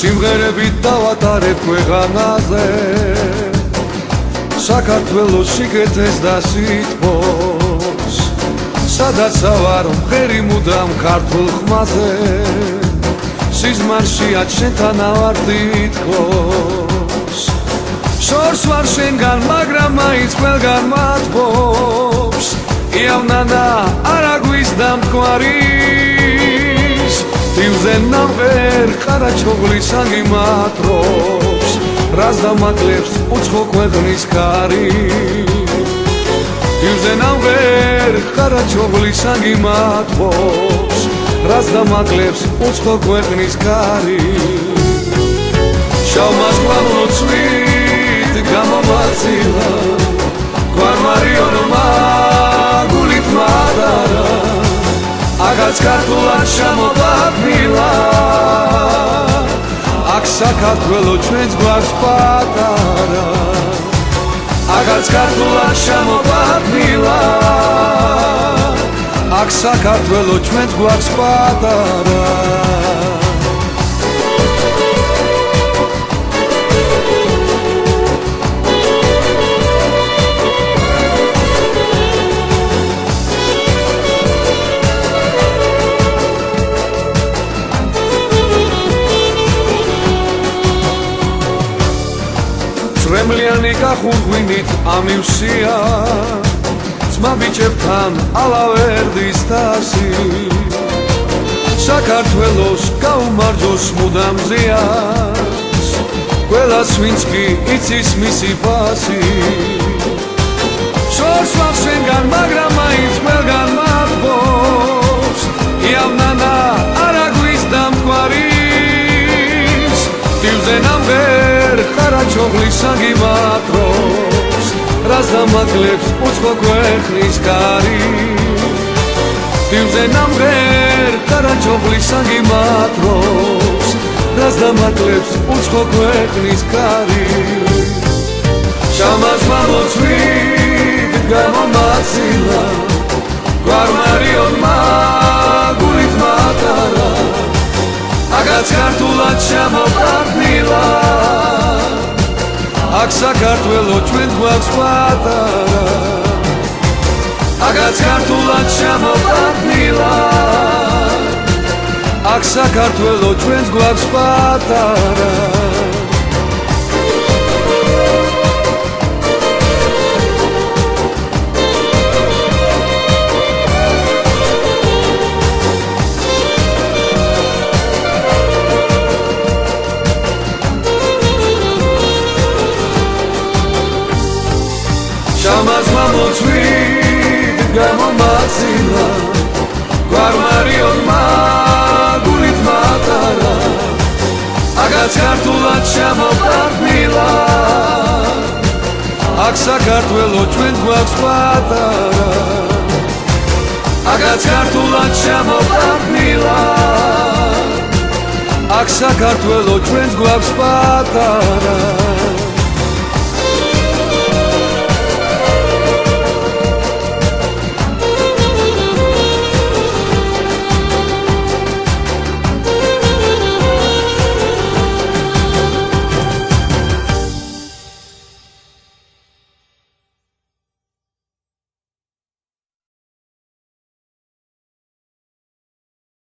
სიმღერებით დავატარებ ქვეყანაზე საქართველოს სიკეთეს და სითბოს სადაც ავარ მღერი მუდამ ქართულ ხმაზე სიზმარშია შენთან ავარ თითქოს შორს ვარ შენგან მაგრამ მაინც ყველგან მათბობს იავნანა არა გვიზდა მტკვარი Tivzenamver qarachoglis angimatrops Razdamaklebs utsxo ქვეყნის კარი Tivzenamver qarachoglis angimatrops Razdamaklebs utsxo ქვეყნის კარი Შავმას გვალოცვით გამომაცილა გვარმარიონმა გულით მადარა Agats ქართულად შემოდაგმილა აქ საქართველო ჩვენს გვაქვს პატარა Agats ქართულად შემოდაგმილა აქ საქართველო ჩვენს გვაქვს პატარა Remliani გახურგვინით ამივსია ძმა ბიჭებთან ალავერდის თასი საქართველოს გაუმარჯოს მუდამ ზიანს ყველას ვინც კი იცის მისი ფასი შორს ვარ შენგან მაგრამ მაინც ყველგან მათბობს იავნანა არა გვიზდა მტკვარის Tivzenamver qarachoglis angimatrops Razdamaklebs utsxo ქვეყნის კარი Tivzenamver qarachoglis angimatrops Razdamaklebs utsxo ქვეყნის კარი შამას მამოცვით გამომაცილა გვარმარიონმა გულით მატარა Agats ქართულად შემოდაგმილა აქ საქართველო ჩვენს გვაქვს პატარა Agats ქართულად შემოდაგმილა აქ საქართველო ჩვენს გვაქვს პატარა Შამას მამოცვით გამომაცილა გვარმარიონმა გულით მატარა Agats ქართულად შემოდაგმილა აქ საქართველო ჩვენს გვაქვს პატარა Agats ქართულად შემოდაგმილა აქ საქართველო ჩვენს გვაქვს პატარა